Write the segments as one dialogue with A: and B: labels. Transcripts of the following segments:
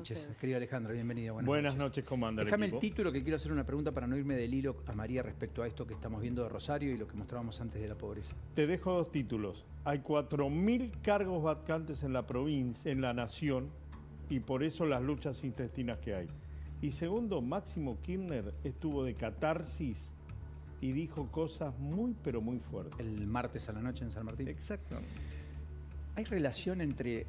A: noches, querido Alejandro, bienvenido.
B: Buenas noches, ¿cómo anda el
A: Déjame
B: equipo?
A: el título, que quiero hacer una pregunta para no irme del hilo a María respecto a esto que estamos viendo de Rosario y lo que mostrábamos antes de la pobreza.
B: Te dejo dos títulos. Hay 4.000 cargos vacantes en la provincia, en la nación, y por eso las luchas intestinas que hay. Y segundo, Máximo Kirchner estuvo de catarsis y dijo cosas muy, pero muy fuertes.
A: El martes a la noche en San Martín.
B: Exactamente.
A: ¿Hay relación entre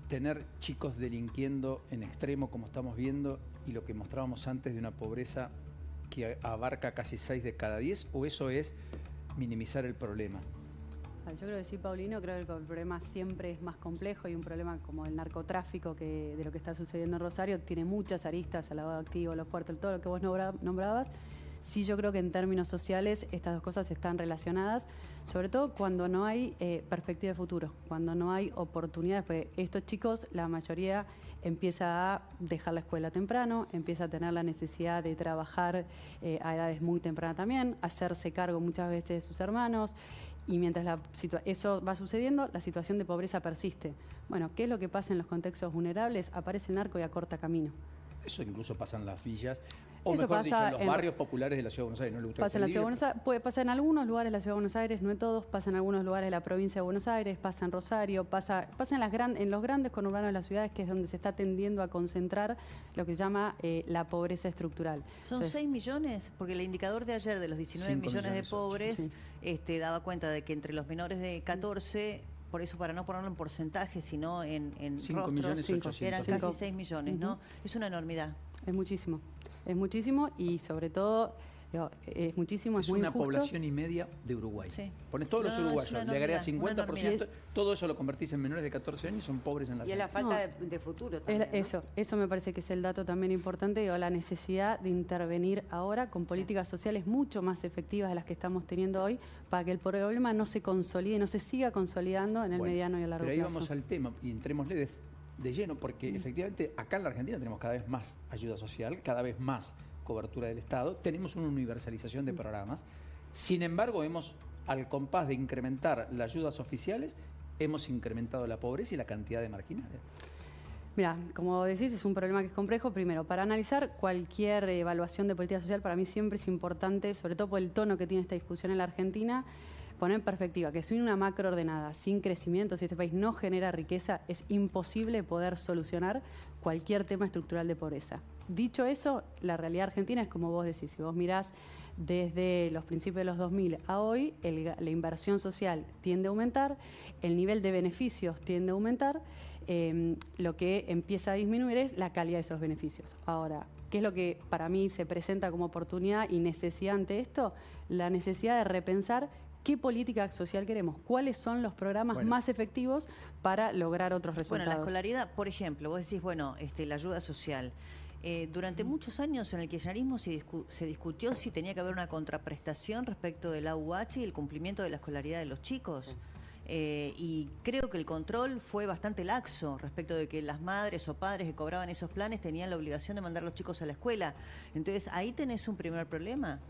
A: tener chicos delinquiendo en extremo, como estamos viendo, y lo que mostrábamos antes de una pobreza que abarca casi 6 de cada 10, o eso es minimizar el problema?
C: Yo creo que sí, Paulino, creo que el problema siempre es más complejo y un problema como el narcotráfico, que de lo que está sucediendo en Rosario, tiene muchas aristas, el lavado de activos, los puertos, todo lo que vos nombrabas. Sí, yo creo que en términos sociales estas dos cosas están relacionadas, sobre todo cuando no hay perspectiva de futuro, cuando no hay oportunidades, porque estos chicos, la mayoría empieza a dejar la escuela temprano, empieza a tener la necesidad de trabajar a edades muy tempranas también, hacerse cargo muchas veces de sus hermanos, y mientras eso va sucediendo, la situación de pobreza persiste. Bueno, ¿qué es lo que pasa en los contextos vulnerables? Aparece el narco y acorta camino.
A: Eso incluso pasa en las villas, o
C: Eso
A: mejor dicho,
C: pasa
A: en los barrios populares de la Ciudad de Buenos Aires. ¿No le gusta
C: pasa en la
A: que se
C: Ciudad de
A: diga?
C: Buenos Aires, puede pasar en algunos lugares de la Ciudad de Buenos Aires, no en todos, pasa en algunos lugares de la provincia de Buenos Aires, pasa en Rosario, pasa en los grandes conurbanos de las ciudades, que es donde se está tendiendo a concentrar lo que se llama la pobreza estructural.
D: ¿Son
C: Entonces,
D: 6 millones? Porque el indicador de ayer de los 19
A: 5
D: millones de
A: millones,
D: pobres
C: sí.
D: daba cuenta de que entre los menores de 14... Por eso, para no ponerlo en porcentaje, sino en
A: 5 millones
D: rostros,
A: 800.
D: eran casi 6 millones, ¿no?
C: Ujú.
D: Es una enormidad.
C: es muchísimo y sobre todo, digo, es muchísimo, es muy
A: una
C: injusto.
A: población y media de Uruguay.
D: Sí.
A: Pones todos los
D: No, es
A: uruguayos,
D: una
A: le agregas
D: enormidad,
A: 50%, todo eso lo convertís en menores de 14 años y son pobres en la
E: Y es la
A: Argentina.
E: falta de futuro también, ¿no?
C: Eso me parece que es el dato también importante, digo, la necesidad de intervenir ahora con políticas sociales mucho más efectivas de las que estamos teniendo hoy, para que el problema no se consolide, no se siga consolidando en el
A: Bueno,
C: mediano y a largo
A: pero ahí
C: plazo.
A: vamos al tema y entrémosle de lleno, porque efectivamente acá en la Argentina tenemos cada vez más ayuda social, cada vez más cobertura del Estado, tenemos una universalización de programas. Sin embargo, al compás de incrementar las ayudas oficiales, hemos incrementado la pobreza y la cantidad de marginales.
C: Mira, como decís, es un problema que es complejo. Primero, para analizar cualquier evaluación de política social, para mí siempre es importante, sobre todo por el tono que tiene esta discusión en la Argentina, poner en perspectiva que sin una macro ordenada, sin crecimiento, si este país no genera riqueza, es imposible poder solucionar cualquier tema estructural de pobreza. Dicho eso, la realidad argentina es como vos decís. Si vos mirás desde los principios de los 2000 a hoy, la inversión social tiende a aumentar, el nivel de beneficios tiende a aumentar, lo que empieza a disminuir es la calidad de esos beneficios. Ahora, ¿qué es lo que para mí se presenta como oportunidad y necesidad ante esto? La necesidad de repensar qué política social queremos, cuáles son los programas más efectivos para lograr otros resultados.
D: Bueno, la escolaridad, por ejemplo, vos decís, bueno, la ayuda social. Durante muchos años en el kirchnerismo se discutió si tenía que haber una contraprestación respecto del AUH y el cumplimiento de la escolaridad de los chicos. Y creo que el control fue bastante laxo respecto de que las madres o padres que cobraban esos planes tenían la obligación de mandar a los chicos a la escuela. Entonces, ahí tenés un primer problema.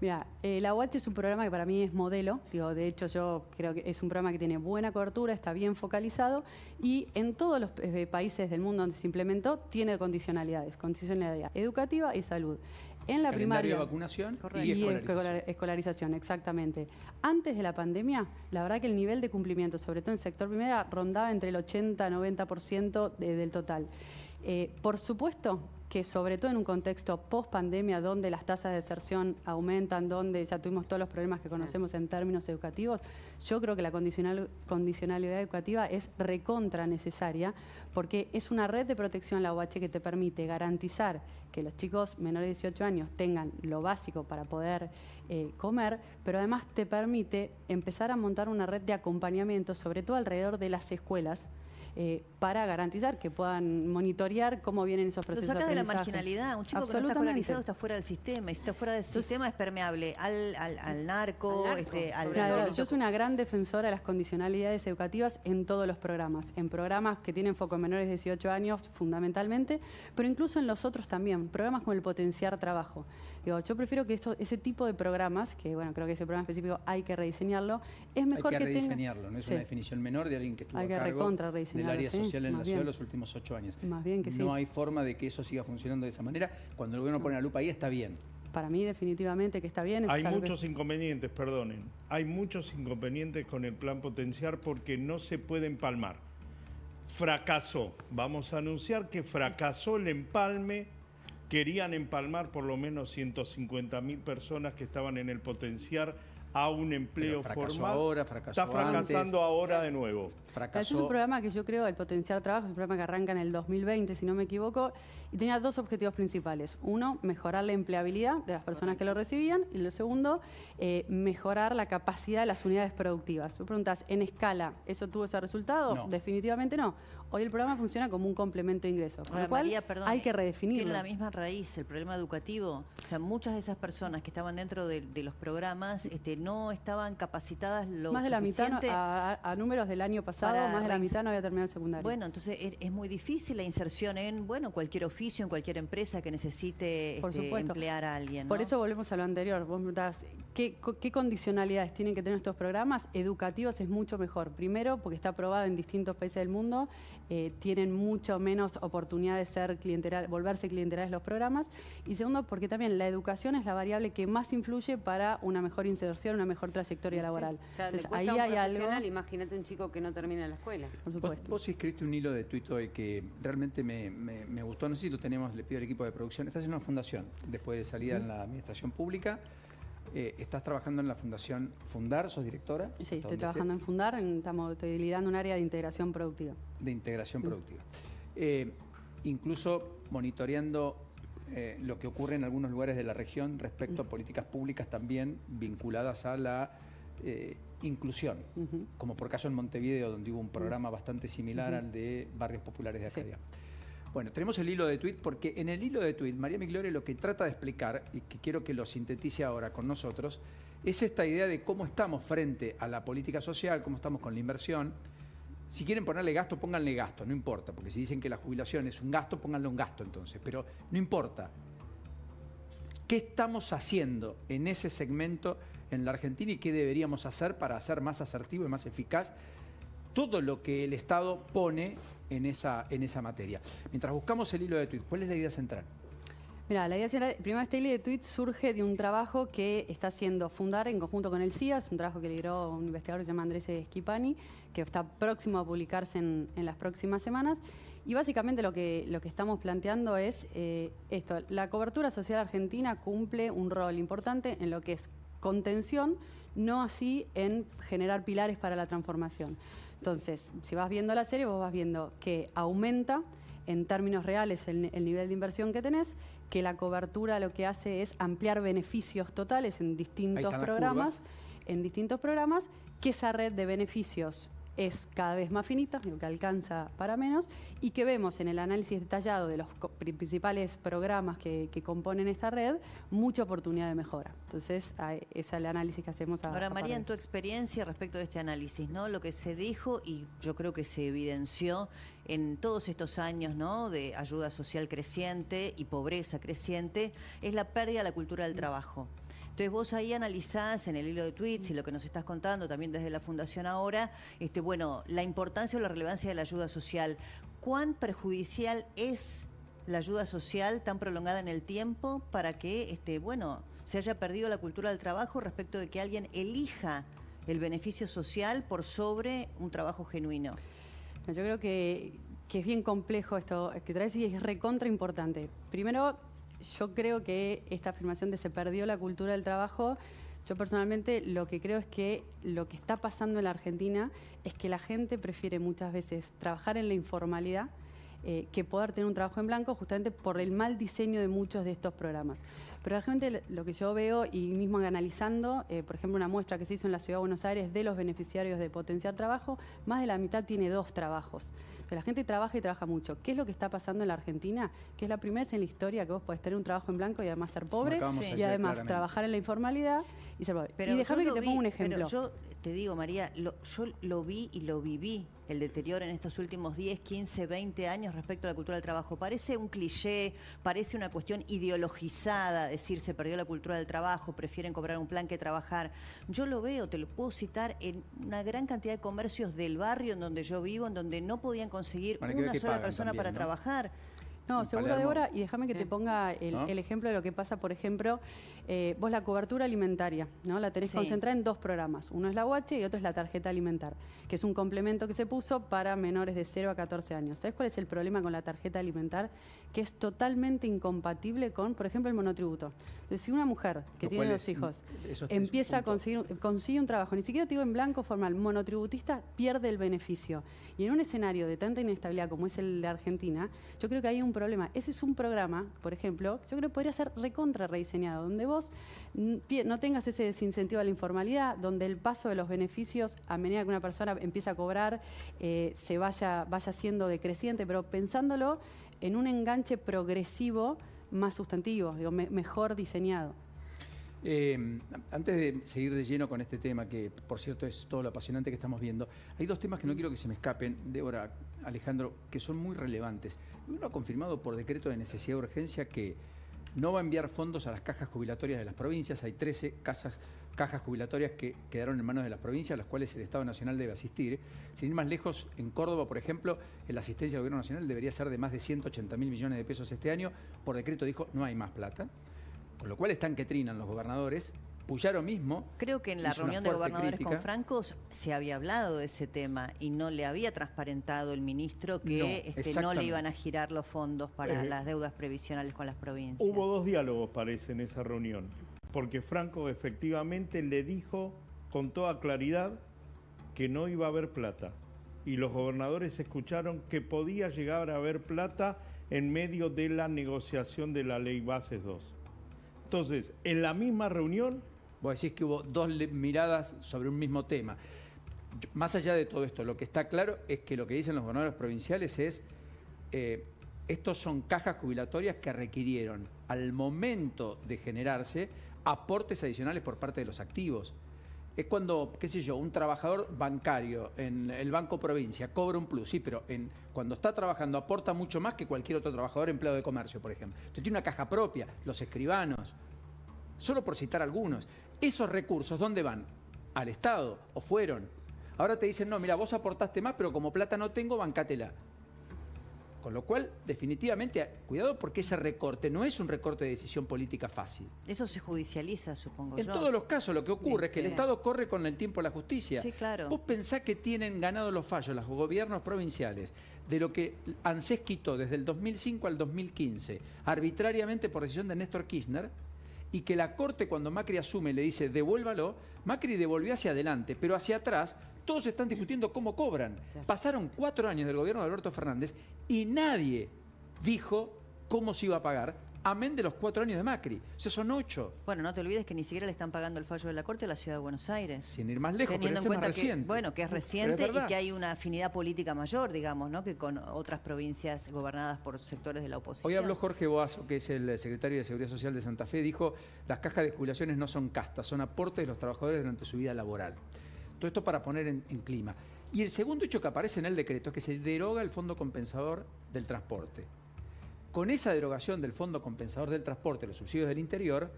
C: Mira, el AUH es un programa que para mí es modelo. Digo, de hecho, yo creo que es un programa que tiene buena cobertura, está bien focalizado y en todos los países del mundo donde se implementó tiene condicionalidad educativa y salud. En la primaria,
A: de vacunación
C: y
A: y escolarización.
C: escolarización, exactamente. Antes de la pandemia, la verdad que el nivel de cumplimiento, sobre todo en el sector primaria, rondaba entre el 80-90% del total. Por supuesto que sobre todo en un contexto post-pandemia donde las tasas de deserción aumentan, donde ya tuvimos todos los problemas que conocemos en términos educativos, yo creo que la condicionalidad educativa es recontra necesaria porque es una red de protección, la UH, que te permite garantizar que los chicos menores de 18 años tengan lo básico para poder comer, pero además te permite empezar a montar una red de acompañamiento, sobre todo alrededor de las escuelas, para garantizar que puedan monitorear cómo vienen esos procesos de aprendizaje.
D: Lo saca de la marginalidad. Un chico que no está escolarizado está fuera del sistema. Y si está fuera del sistema es permeable al narco,
C: Yo soy una gran defensora de las condicionalidades educativas en todos los programas. En programas que tienen foco en menores de 18 años fundamentalmente, pero incluso en los otros también. Programas como el Potenciar Trabajo. Digo, yo prefiero que ese tipo de programas, que bueno, creo que ese programa específico hay que rediseñarlo, es mejor
A: hay que
C: rediseñarlo,
A: rediseñarlo, no es una definición menor de alguien que estuvo
C: hay que
A: a cargo
C: recontra rediseñarlo.
A: el área
C: sí,
A: social en la
C: más
A: ciudad
C: bien.
A: los últimos 8 años.
C: Más bien que sí.
A: No hay forma de que eso siga funcionando de esa manera. Cuando el gobierno pone la lupa ahí está bien.
C: Para mí definitivamente que está bien.
B: Hay muchos inconvenientes, perdonen. Hay muchos inconvenientes con el plan Potenciar porque no se puede empalmar. Fracasó. Vamos a anunciar que fracasó el empalme. Querían empalmar por lo menos 150.000 personas que estaban en el Potenciar a un empleo formal.
A: Ahora, fracasó
B: Está fracasando
A: antes.
B: ahora de nuevo.
C: Ese es un programa que yo creo, el Potenciar Trabajo, es un programa que arranca en el 2020, si no me equivoco, y tenía dos objetivos principales. Uno, mejorar la empleabilidad de las personas que lo recibían, y lo segundo, mejorar la capacidad de las unidades productivas. Tú preguntas, ¿en escala eso tuvo ese resultado?
A: No.
C: Definitivamente no. Hoy el programa funciona como un complemento de ingresos, con
D: Ahora,
C: lo cual
D: María, perdón,
C: hay que redefinirlo.
D: tiene la misma raíz, el problema educativo. O sea, muchas de esas personas que estaban dentro de los programas no estaban capacitadas lo
C: Más de la mitad,
D: suficiente.
C: a números del año pasado,
D: para
C: más de la mitad no había terminado el secundario.
D: Bueno, entonces es muy difícil la inserción en cualquier oficio, en cualquier empresa que necesite
C: Por supuesto.
D: emplear a alguien, ¿no?
C: Por eso volvemos a lo anterior. Vos me preguntabas, ¿qué condicionalidades tienen que tener estos programas? Educativos es mucho mejor. Primero, porque está aprobado en distintos países del mundo, tienen mucho menos oportunidad de ser volverse clientelares los programas. Y segundo, porque también la educación es la variable que más influye para una mejor inserción, una mejor trayectoria laboral.
E: Ya
C: Entonces,
E: le cuesta
C: ahí
E: a un
C: hay
E: profesional,
C: algo.
E: imagínate un chico que no termina la escuela.
C: Por supuesto.
A: Vos escribiste un hilo de tuit hoy que realmente me gustó. No sé si lo tenemos, le pido al equipo de producción. Estás en una fundación, después de salida en la administración pública. Estás trabajando en la fundación Fundar, ¿sos directora?
C: Sí, estoy trabajando en Fundar, estoy liderando un área de integración productiva.
A: De integración productiva. Incluso monitoreando lo que ocurre en algunos lugares de la región respecto a políticas públicas también vinculadas a la inclusión, como por caso en Montevideo, donde hubo un programa bastante similar al de Barrios Populares de Arcadia. Sí. Bueno, tenemos el hilo de tuit porque en el hilo de tuit María Migliore lo que trata de explicar, y que quiero que lo sintetice ahora con nosotros, es esta idea de cómo estamos frente a la política social, cómo estamos con la inversión. Si quieren ponerle gasto, pónganle gasto, no importa, porque si dicen que la jubilación es un gasto, pónganle un gasto entonces, pero no importa. ¿Qué estamos haciendo en ese segmento en la Argentina y qué deberíamos hacer para hacer más asertivo y más eficaz todo lo que el Estado pone en esa materia? Mientras buscamos el hilo de tuit, ¿cuál es la idea central?
C: Mira, la idea central, primero este hilo de tuit surge de un trabajo que está haciendo Fundar en conjunto con el CIA, es un trabajo que lideró un investigador que se llama Andrés Schipani, que está próximo a publicarse en las próximas semanas. Y básicamente lo que estamos planteando es esto: la cobertura social argentina cumple un rol importante en lo que es contención, no así en generar pilares para la transformación. Entonces, si vas viendo la serie, vos vas viendo que aumenta en términos reales el nivel de inversión que tenés, que la cobertura lo que hace es ampliar beneficios totales en distintos programas, que esa red de beneficios es cada vez más finita, que alcanza para menos, y que vemos en el análisis detallado de los principales programas que componen esta red, mucha oportunidad de mejora. Entonces, ese es el análisis que hacemos
D: ahora, María, en tu experiencia respecto de este análisis, ¿no? Lo que se dijo, y yo creo que se evidenció en todos estos años, ¿no?, de ayuda social creciente y pobreza creciente, es la pérdida de la cultura del trabajo. Entonces vos ahí analizás en el hilo de tweets y lo que nos estás contando también desde la Fundación ahora, la importancia o la relevancia de la ayuda social. ¿Cuán perjudicial es la ayuda social tan prolongada en el tiempo para que se haya perdido la cultura del trabajo respecto de que alguien elija el beneficio social por sobre un trabajo genuino?
C: Yo creo que es bien complejo esto que traes y es recontra importante. Primero, yo creo que esta afirmación de se perdió la cultura del trabajo, yo personalmente lo que creo es que lo que está pasando en la Argentina es que la gente prefiere muchas veces trabajar en la informalidad que poder tener un trabajo en blanco, justamente por el mal diseño de muchos de estos programas. Pero la gente, lo que yo veo, y mismo analizando, por ejemplo, una muestra que se hizo en la Ciudad de Buenos Aires de los beneficiarios de Potenciar Trabajo, más de la mitad tiene 2 trabajos. La gente trabaja y trabaja mucho. ¿Qué es lo que está pasando en la Argentina? Que es la primera vez en la historia que vos podés tener un trabajo en blanco y además ser pobre, y además trabajar en la informalidad y ser pobre.
D: Pero
C: y déjame que te ponga un ejemplo.
D: Pero yo te digo, María, yo lo vi y lo viví el deterioro en estos últimos 10, 15, 20 años respecto a la cultura del trabajo. Parece un cliché, parece una cuestión ideologizada, decir se perdió la cultura del trabajo, prefieren cobrar un plan que trabajar. Yo lo veo, te lo puedo citar, en una gran cantidad de comercios del barrio en donde yo vivo, en donde no podían conseguir una sola persona
A: también,
D: para
A: ¿no?
D: trabajar.
C: No, seguro,
A: Palermo.
C: Débora, y déjame que te ponga el ejemplo de lo que pasa, por ejemplo, vos la cobertura alimentaria, ¿no? La tenés
D: Sí.
C: concentrada en dos programas. Uno es la UH y otro es la tarjeta alimentar, que es un complemento que se puso para menores de 0 a 14 años. ¿Sabés cuál es el problema con la tarjeta alimentar? Que es totalmente incompatible con, por ejemplo, el monotributo. Entonces, si una mujer que
A: Lo
C: tiene
A: cual
C: dos hijos
A: eso es
C: empieza a
A: un punto.
C: consigue un trabajo, ni siquiera te digo en blanco formal, monotributista, pierde el beneficio. Y en un escenario de tanta inestabilidad como es el de Argentina, yo creo que hay un problema. Ese es un programa, por ejemplo, yo creo que podría ser recontra rediseñado, donde vos no tengas ese desincentivo a la informalidad, donde el paso de los beneficios, a medida que una persona empieza a cobrar, se vaya siendo decreciente, pero pensándolo en un enganche progresivo más sustantivo, digo, mejor diseñado.
A: Antes de seguir de lleno con este tema, que por cierto es todo lo apasionante que estamos viendo, hay dos temas que no quiero que se me escapen, Débora, Alejandro, que son muy relevantes. Uno ha confirmado por decreto de necesidad de urgencia que no va a enviar fondos a las cajas jubilatorias de las provincias. Hay 13 cajas jubilatorias que quedaron en manos de las provincias, a las cuales el Estado Nacional debe asistir. Sin ir más lejos, en Córdoba, por ejemplo, la asistencia del Gobierno Nacional debería ser de más de 180.000 millones de pesos este año. Por decreto dijo, no hay más plata. Con lo cual están que trinan los gobernadores. Puyaro mismo.
D: Creo que en la
A: hizo una
D: reunión de
A: fuerte
D: gobernadores
A: crítica.
D: con Franco se había hablado de ese tema y no le había transparentado el ministro que no le
A: exactamente.
D: iban a girar los fondos para las deudas previsionales con las provincias.
B: Hubo dos diálogos, parece, en esa reunión, porque Franco efectivamente le dijo con toda claridad que no iba a haber plata. Y los gobernadores escucharon que podía llegar a haber plata en medio de la negociación de la Ley Bases 2. Entonces, en la misma reunión...
A: Vos decís que hubo dos miradas sobre un mismo tema. Más allá de todo esto, lo que está claro es que lo que dicen los gobernadores provinciales es estos son cajas jubilatorias que requirieron al momento de generarse aportes adicionales por parte de los activos. Es cuando, qué sé yo, un trabajador bancario en el Banco Provincia cobra un plus, sí, pero cuando está trabajando aporta mucho más que cualquier otro trabajador empleado de comercio, por ejemplo. Entonces tiene una caja propia, los escribanos, solo por citar algunos. Esos recursos, ¿dónde van? Al Estado, o fueron. Ahora te dicen, no, mira, vos aportaste más, pero como plata no tengo, bancátela. Con lo cual, definitivamente, cuidado porque ese recorte no es un recorte de decisión política fácil.
D: Eso se judicializa, supongo
A: En
D: yo.
A: todos los casos lo que ocurre es que el Estado corre con el tiempo a la justicia.
D: Sí, claro.
A: Vos pensás que tienen ganado los fallos los gobiernos provinciales de lo que ANSES quitó desde el 2005 al 2015, arbitrariamente por decisión de Néstor Kirchner, y que la Corte cuando Macri asume le dice devuélvalo, Macri devolvió hacia adelante, pero hacia atrás todos están discutiendo cómo cobran. Pasaron 4 años del gobierno de Alberto Fernández y nadie dijo cómo se iba a pagar, amén de los 4 años de Macri. O sea, son 8.
D: Bueno, no te olvides que ni siquiera le están pagando el fallo de la Corte a la Ciudad de Buenos Aires.
A: Sin ir más lejos,
D: Teniendo
A: pero
D: en
A: ese es
D: cuenta
A: más reciente.
D: bueno, que es
A: Pero
D: reciente
A: verdad.
D: y que hay una afinidad política mayor, digamos, ¿no? Que con otras provincias gobernadas por sectores de la oposición.
A: Hoy habló Jorge Boazo, que es el secretario de Seguridad Social de Santa Fe, dijo, las cajas de jubilaciones no son castas, son aportes de los trabajadores durante su vida laboral. Todo esto para poner en clima. Y el segundo hecho que aparece en el decreto es que se deroga el Fondo Compensador del Transporte. Con esa derogación del Fondo Compensador del Transporte, los subsidios del interior,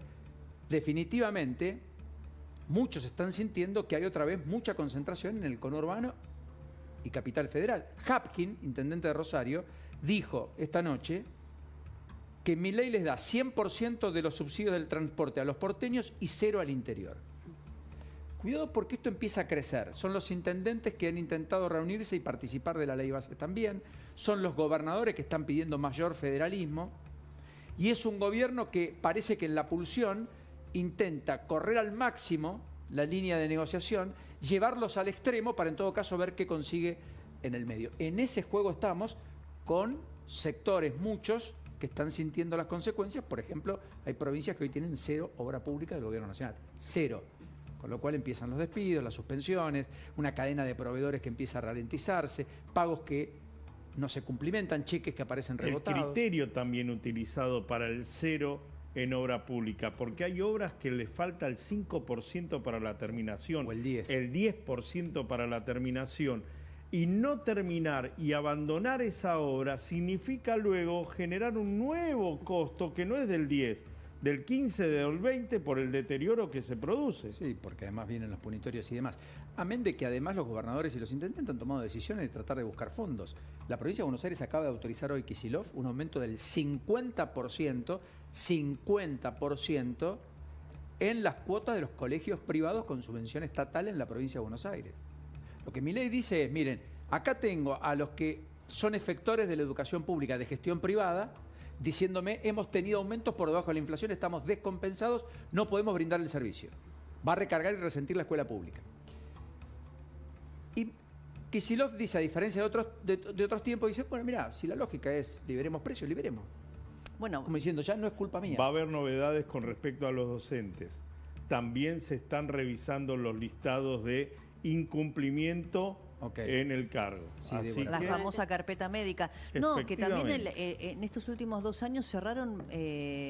A: definitivamente muchos están sintiendo que hay otra vez mucha concentración en el conurbano y Capital Federal. Hapkin, intendente de Rosario, dijo esta noche que Milei les da 100% de los subsidios del transporte a los porteños y 0 al interior. Cuidado porque esto empieza a crecer. Son los intendentes que han intentado reunirse y participar de la ley base también. Son los gobernadores que están pidiendo mayor federalismo. Y es un gobierno que parece que en la pulsión intenta correr al máximo la línea de negociación, llevarlos al extremo para en todo caso ver qué consigue en el medio. En ese juego estamos con sectores, muchos, que están sintiendo las consecuencias. Por ejemplo, hay provincias que hoy tienen 0 obra pública del gobierno nacional. 0. Con lo cual empiezan los despidos, las suspensiones, una cadena de proveedores que empieza a ralentizarse, pagos que no se cumplimentan, cheques que aparecen rebotados.
B: El criterio también utilizado para el 0 en obra pública, porque hay obras que les falta el 5% para la terminación,
A: O el 10%.
B: el 10% para la terminación, Y no terminar y abandonar esa obra significa luego generar un nuevo costo que no es del 10, del 15, del 20 por el deterioro que se produce.
A: Sí, porque además vienen los punitorios y demás. Amén de que además los gobernadores y los intendentes han tomado decisiones de tratar de buscar fondos. La provincia de Buenos Aires acaba de autorizar hoy, Kicillof, un aumento del 50% en las cuotas de los colegios privados con subvención estatal en la provincia de Buenos Aires. Lo que Milei dice es, miren, acá tengo a los que son efectores de la educación pública de gestión privada, diciéndome, hemos tenido aumentos por debajo de la inflación, estamos descompensados, no podemos brindar el servicio. Va a recargar y resentir la escuela pública. Y Kicillof dice, a diferencia de otros tiempos, dice, bueno, mira, si la lógica es liberemos precios, liberemos.
D: Bueno,
A: Como diciendo, ya no es culpa mía.
B: Va a haber novedades con respecto a los docentes. También se están revisando los listados de incumplimiento en el cargo.
A: Sí,
B: Así
D: la
B: que,
D: famosa carpeta médica. No, que también
B: Efectivamente.
D: en estos últimos 2 años cerraron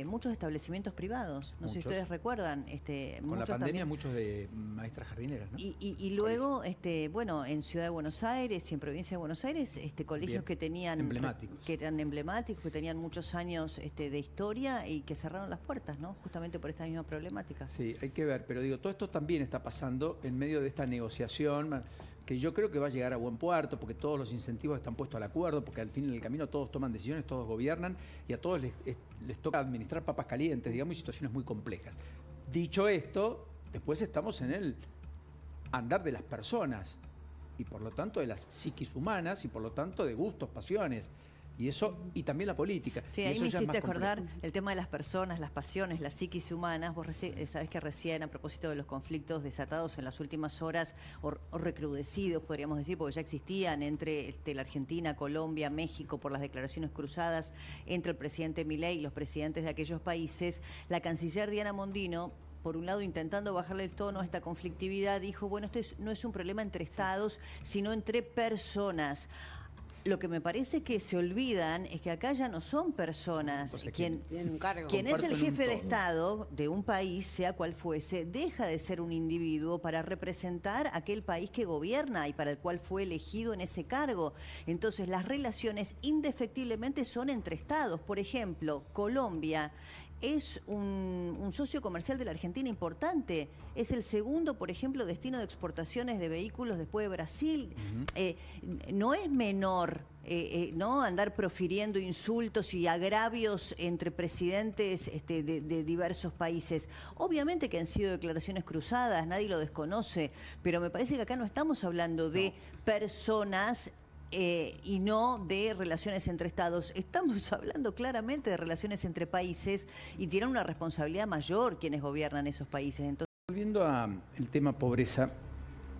D: muchos establecimientos privados. No sé si
A: Muchos.
D: ustedes recuerdan.
A: Con la
D: muchos
A: pandemia,
D: también.
A: muchos de maestras jardineras, ¿no?
D: Y luego, bueno, en Ciudad de Buenos Aires y en Provincia de Buenos Aires, colegios
A: Bien.
D: que tenían
A: Emblemáticos.
D: que eran emblemáticos, que tenían muchos años de historia y que cerraron las puertas, ¿no? Justamente por esta misma problemática.
A: Sí, hay que ver, pero digo, todo esto también está pasando en medio de esta negociación que yo creo que va a llegar a buen puerto, porque todos los incentivos están puestos al acuerdo, porque al fin en el camino todos toman decisiones, todos gobiernan y a todos les toca administrar papas calientes, digamos, y situaciones muy complejas. Dicho esto, después estamos en el andar de las personas y por lo tanto de las psiquis humanas y por lo tanto de gustos, pasiones. Y eso, y también la política.
D: Sí,
A: y
D: ahí
A: eso
D: me
A: ya es
D: hiciste
A: más complejo.
D: acordar el tema de las personas, las pasiones, las psiquis humanas. Vos sabés que recién, a propósito de los conflictos desatados en las últimas horas, o recrudecidos, podríamos decir, porque ya existían entre la Argentina, Colombia, México, por las declaraciones cruzadas entre el presidente Milei y los presidentes de aquellos países, la canciller Diana Mondino, por un lado, intentando bajarle el tono a esta conflictividad, dijo, bueno, no es un problema entre estados, sino entre personas. Lo que me parece que se olvidan es que acá ya no son personas.
A: O sea,
D: Quien
E: Tienen un cargo.
D: es el
A: comparten un
D: jefe de
A: todo.
D: Estado de un país, sea cual fuese, deja de ser un individuo para representar aquel país que gobierna y para el cual fue elegido en ese cargo. Entonces, las relaciones indefectiblemente son entre Estados. Por ejemplo, Colombia es un socio comercial de la Argentina importante. Es el segundo, por ejemplo, destino de exportaciones de vehículos después de Brasil. No es menor no andar profiriendo insultos y agravios entre presidentes de diversos países. Obviamente que han sido declaraciones cruzadas, nadie lo desconoce, pero me parece que acá no estamos hablando de personas y no de relaciones entre estados. Estamos hablando claramente de relaciones entre países y tienen una responsabilidad mayor quienes gobiernan esos países. Entonces,
A: volviendo al tema pobreza,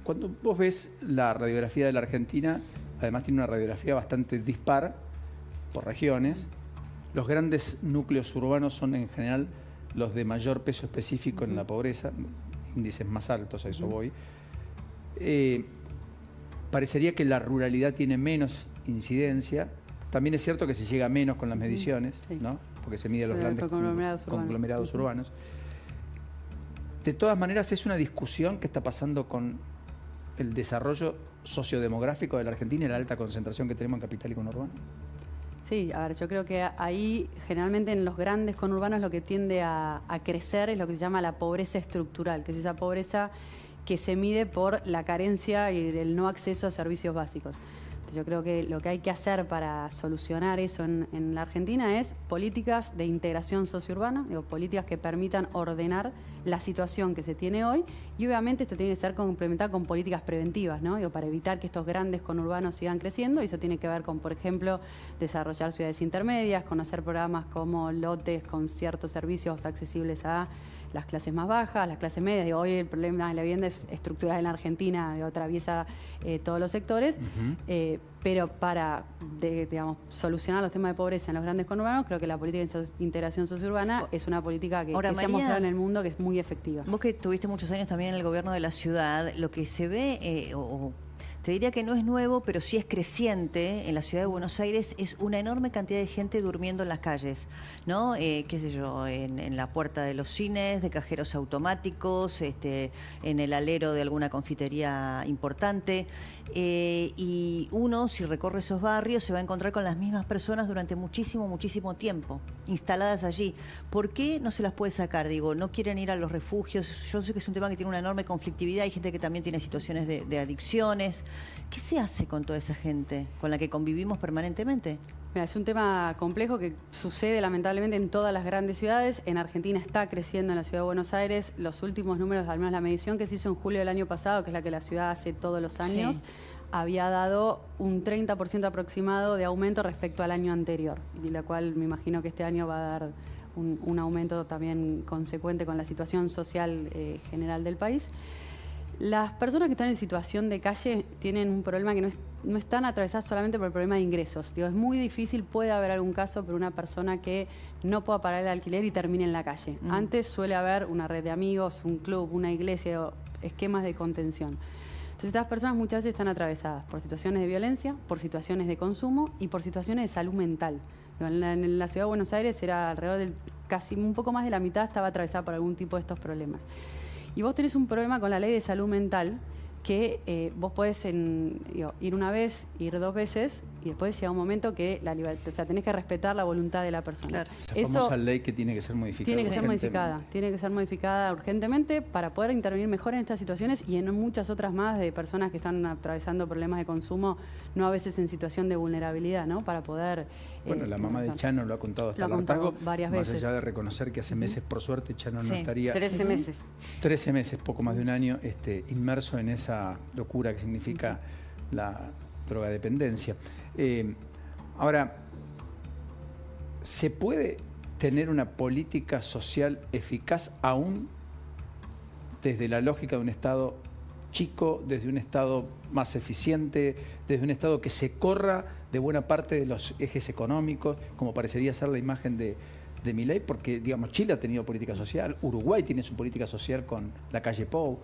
A: cuando vos ves la radiografía de la Argentina, además tiene una radiografía bastante dispar por regiones. Los grandes núcleos urbanos son en general los de mayor peso específico en la pobreza, índices más altos, a eso voy. Parecería que la ruralidad tiene menos incidencia. También es cierto que se llega menos con las mediciones,
C: Sí.
A: ¿no? Porque se mide los
C: Por
A: grandes conglomerados urbanos. De todas maneras, es una discusión que está pasando con el desarrollo sociodemográfico de la Argentina y la alta concentración que tenemos en capital y conurbano.
C: Sí, a ver, yo creo que ahí generalmente en los grandes conurbanos lo que tiende a crecer es lo que se llama la pobreza estructural, que es esa pobreza que se mide por la carencia y el no acceso a servicios básicos. Entonces, yo creo que lo que hay que hacer para solucionar eso en la Argentina es políticas de integración sociourbana, políticas que permitan ordenar la situación que se tiene hoy, y obviamente esto tiene que ser complementado con políticas preventivas, ¿no? Para evitar que estos grandes conurbanos sigan creciendo, y eso tiene que ver con, por ejemplo, desarrollar ciudades intermedias, con hacer programas como lotes con ciertos servicios accesibles a las clases más bajas, las clases medias. Hoy el problema de la vivienda es estructural en la Argentina, atraviesa todos los sectores, pero para solucionar los temas de pobreza en los grandes conurbanos, creo que la política de integración sociourbana es una política que se ha
D: María,
C: mostrado en el mundo que es muy efectiva.
D: Vos que tuviste muchos años también en el gobierno de la ciudad, lo que se ve Te diría que no es nuevo, pero sí es creciente. En la ciudad de Buenos Aires es una enorme cantidad de gente durmiendo en las calles, ¿no? Qué sé yo, en la puerta de los cines, de cajeros automáticos, en el alero de alguna confitería importante. Y uno, si recorre esos barrios, se va a encontrar con las mismas personas durante muchísimo, muchísimo tiempo, instaladas allí. ¿Por qué no se las puede sacar? Digo, no quieren ir a los refugios. Yo sé que es un tema que tiene una enorme conflictividad. Hay gente que también tiene situaciones de adicciones. ¿Qué se hace con toda esa gente con la que convivimos permanentemente?
C: Mira, es un tema complejo que sucede lamentablemente en todas las grandes ciudades. En Argentina está creciendo en la ciudad de Buenos Aires. Los últimos números, al menos la medición que se hizo en julio del año pasado, que es la que la ciudad hace todos los años,
D: Sí.
C: había dado un 30% aproximado de aumento respecto al año anterior, y la cual me imagino que este año va a dar un aumento también consecuente con la situación social general del país. Las personas que están en situación de calle tienen un problema que no están atravesadas solamente por el problema de ingresos. Digo, es muy difícil, puede haber algún caso por una persona que no pueda pagar el alquiler y termine en la calle. Antes suele haber una red de amigos, un club, una iglesia, o esquemas de contención. Entonces estas personas muchas veces están atravesadas por situaciones de violencia, por situaciones de consumo y por situaciones de salud mental. Digo, en la ciudad de Buenos Aires era alrededor del casi un poco más de la mitad estaba atravesada por algún tipo de estos problemas. Y vos tenés un problema con la ley de salud mental que vos podés ir una vez, ir 2 veces y después llega un momento que la libertad, o sea, tenés que respetar la voluntad de la persona.
D: Claro.
A: Esa famosa ley que tiene que ser modificada.
C: Tiene que ser
A: urgentemente.
C: modificada, tiene que ser modificada urgentemente para poder intervenir mejor en estas situaciones y en muchas otras más de personas que están atravesando problemas de consumo, no a veces en situación de vulnerabilidad, ¿no? Para poder...
A: Bueno, la mamá de Chano lo ha contado hasta
C: Lo ha
A: el hartazgo,
C: contado varias
A: más
C: veces.
A: allá de reconocer que hace meses, por suerte, Chano
D: Sí.
A: no estaría
E: 13 meses.
A: 13 meses, poco más de un año, inmerso en esa locura que significa la drogadependencia. Ahora, ¿se puede tener una política social eficaz aún desde la lógica de un Estado chico, desde un Estado más eficiente, desde un Estado que se corra de buena parte de los ejes económicos, como parecería ser la imagen de Milei? Porque, digamos, Chile ha tenido política social, Uruguay tiene su política social con la calle Pou.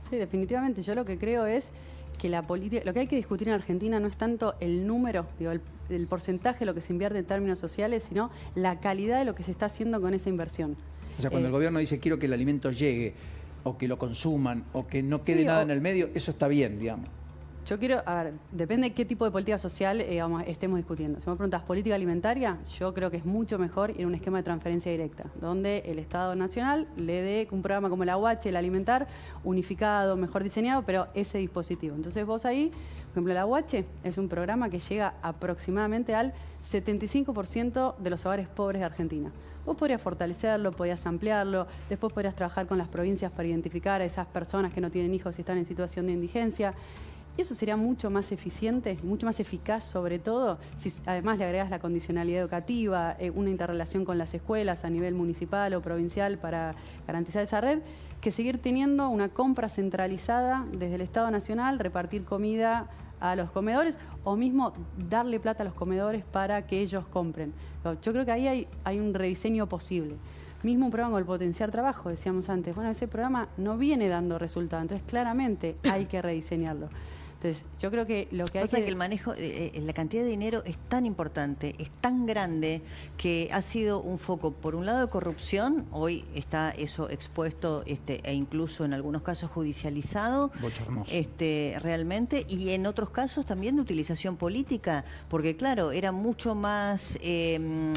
C: Sí, definitivamente. Yo lo que creo es que la política, lo que hay que discutir en Argentina no es tanto el número, digo, el porcentaje de lo que se invierte en términos sociales, sino la calidad de lo que se está haciendo con esa inversión.
A: O sea, cuando el gobierno dice quiero que el alimento llegue, o que lo consuman, o que no quede
C: Sí,
A: nada
C: o-
A: en el medio, eso está bien, digamos.
C: Yo quiero, a ver, depende de qué tipo de política social estemos discutiendo. Si me preguntas política alimentaria, yo creo que es mucho mejor ir a un esquema de transferencia directa, donde el Estado Nacional le dé un programa como la UH, el alimentar, unificado, mejor diseñado, pero ese dispositivo. Entonces vos ahí, por ejemplo, la UH es un programa que llega aproximadamente al 75% de los hogares pobres de Argentina. Vos podrías fortalecerlo, podrías ampliarlo, después podrías trabajar con las provincias para identificar a esas personas que no tienen hijos y están en situación de indigencia. Y eso sería mucho más eficiente, mucho más eficaz sobre todo, si además le agregas la condicionalidad educativa, una interrelación con las escuelas a nivel municipal o provincial para garantizar esa red, que seguir teniendo una compra centralizada desde el Estado Nacional, repartir comida a los comedores o mismo darle plata a los comedores para que ellos compren. Yo creo que ahí hay un rediseño posible. Mismo un programa con el potenciar trabajo, decíamos antes. Bueno, ese programa no viene dando resultados, entonces claramente hay que rediseñarlo. Entonces, yo creo que lo que hay
D: Pasa que el manejo, la cantidad de dinero es tan importante, es tan grande, que ha sido un foco, por un lado, de corrupción, hoy está eso expuesto e incluso en algunos casos judicializado,
A: Bochornoso.
D: realmente, y en otros casos también de utilización política, porque claro, era mucho más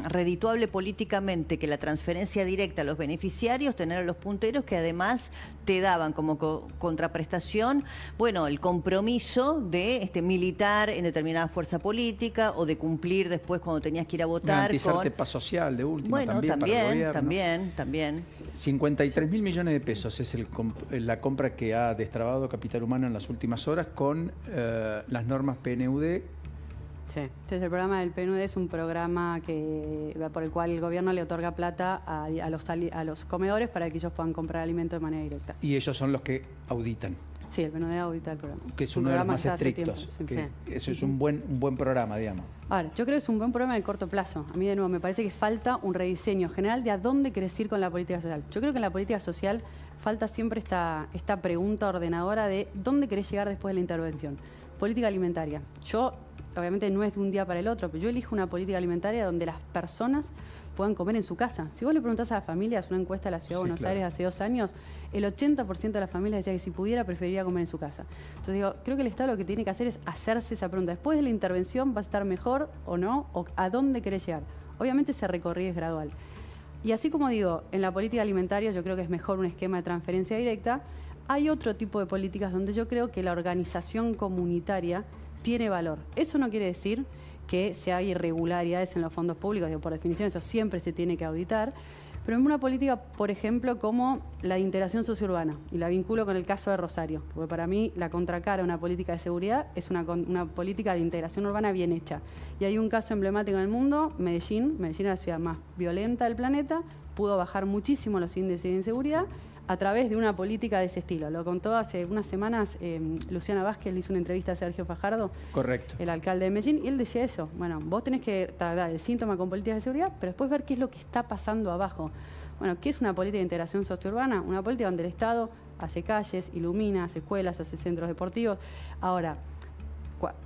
D: redituable políticamente que la transferencia directa a los beneficiarios, tener a los punteros que además te daban como contraprestación, bueno, el compromiso de militar en determinada fuerza política o de cumplir después cuando tenías que ir a votar.
A: Garantizarte paz social, de última,
D: Bueno,
A: también para el gobierno.
D: también.
A: 53.000 millones de pesos es la compra que ha destrabado Capital Humano en las últimas horas con las normas PNUD.
E: Sí.
C: Entonces, el programa del PNUD es un programa por el cual el gobierno le otorga plata a los comedores para que ellos puedan comprar alimentos de manera directa.
A: Y ellos son los que auditan,
C: Sí, el PNUD audita el programa.
A: que es
C: Un
A: uno de los
C: programa
A: más
C: que ya hace
A: estrictos.
C: tiempo, sí.
A: Que eso es un buen programa, digamos.
C: Ahora, yo creo que es un buen programa en el corto plazo. A mí, de nuevo, me parece que falta un rediseño general de a dónde querés ir con la política social. Yo creo que en la política social falta siempre esta pregunta ordenadora de dónde querés llegar después de la intervención. política alimentaria. Yo, obviamente no es de un día para el otro, pero yo elijo una política alimentaria donde las personas puedan comer en su casa. Si vos le preguntás a las familias, una encuesta de la Ciudad de Buenos Aires hace 2 años, el 80% de las familias decía que si pudiera preferiría comer en su casa. Entonces digo, creo que el Estado lo que tiene que hacer es hacerse esa pregunta. Después de la intervención, ¿vas a estar mejor o no? ¿O a dónde querés llegar? Obviamente ese recorrido es gradual. Y así como digo, en la política alimentaria yo creo que es mejor un esquema de transferencia directa, hay otro tipo de políticas donde yo creo que la organización comunitaria tiene valor. Eso no quiere decir que si hay irregularidades en los fondos públicos, digo, por definición eso siempre se tiene que auditar, pero en una política, por ejemplo, como la de integración sociourbana, y la vinculo con el caso de Rosario, porque para mí la contracara a una política de seguridad es una política de integración urbana bien hecha. Y hay un caso emblemático en el mundo, Medellín. Medellín es la ciudad más violenta del planeta, pudo bajar muchísimo los índices de inseguridad a través de una política de ese estilo. Lo contó hace unas semanas Luciana Vázquez, le hizo una entrevista a Sergio Fajardo,
A: Correcto.
C: el alcalde de Medellín, y él decía eso. Bueno, vos tenés que tratar el síntoma con políticas de seguridad, pero después ver qué es lo que está pasando abajo. Bueno, ¿qué es una política de integración sociourbana? Una política donde el Estado hace calles, ilumina, hace escuelas, hace centros deportivos. Ahora,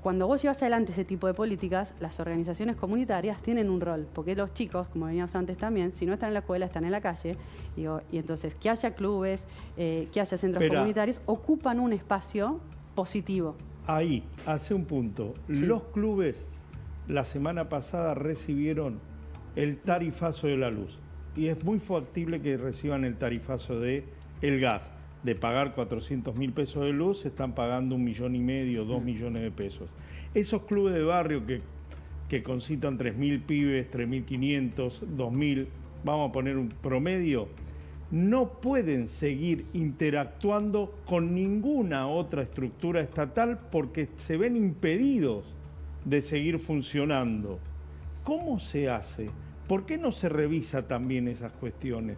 C: cuando vos llevas adelante ese tipo de políticas, las organizaciones comunitarias tienen un rol, porque los chicos, como veníamos antes también, si no están en la escuela, están en la calle, digo, y entonces que haya clubes, que haya centros comunitarios, ocupan un espacio positivo.
B: Ahí, hace un punto. Sí. Los clubes la semana pasada recibieron el tarifazo de la luz, y es muy factible que reciban el tarifazo de el gas. De pagar 400.000 pesos de luz, se están pagando 1,5 millones, 2 millones de pesos. Esos clubes de barrio que concitan 3.000 pibes, 3.500, 2.000, vamos a poner un promedio, no pueden seguir interactuando con ninguna otra estructura estatal porque se ven impedidos de seguir funcionando. ¿Cómo se hace? ¿Por qué no se revisa también esas cuestiones?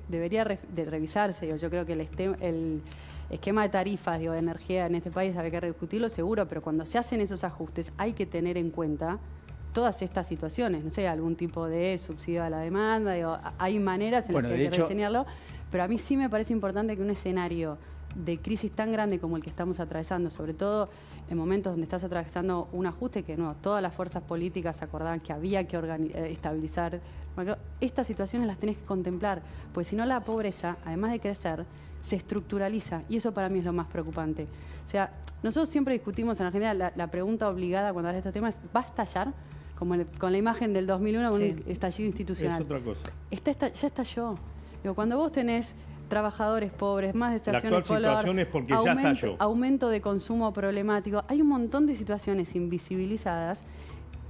C: Debería de revisarse. Yo creo que el esquema de tarifas de energía en este país había que rediscutirlo seguro, pero cuando se hacen esos ajustes hay que tener en cuenta todas estas situaciones. No sé, algún tipo de subsidio a la demanda. Hay maneras en las que hay que rediseñarlo, pero a mí sí me parece importante que un escenario de crisis tan grande como el que estamos atravesando, sobre todo en momentos donde estás atravesando un ajuste que no, todas las fuerzas políticas acordaban que había que estabilizar. Bueno, estas situaciones las tenés que contemplar, pues si no la pobreza, además de crecer, se estructuraliza, y eso para mí es lo más preocupante. O sea, nosotros siempre discutimos en Argentina, la pregunta obligada cuando hablas de estos temas, ¿va a estallar? Como con la imagen del 2001 con un estallido institucional.
B: Es otra cosa.
C: Ya estalló. Digo, cuando vos tenés trabajadores pobres, más deserción
B: escolar,
C: escolar,
B: situación es porque ya estalló.
C: Aumento de consumo problemático. Hay un montón de situaciones invisibilizadas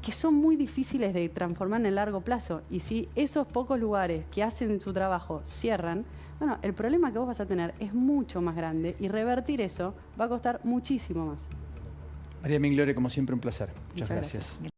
C: que son muy difíciles de transformar en el largo plazo. Y si esos pocos lugares que hacen su trabajo cierran, bueno, el problema que vos vas a tener es mucho más grande y revertir eso va a costar muchísimo más.
A: María Migliore, como siempre, un placer. Muchas gracias.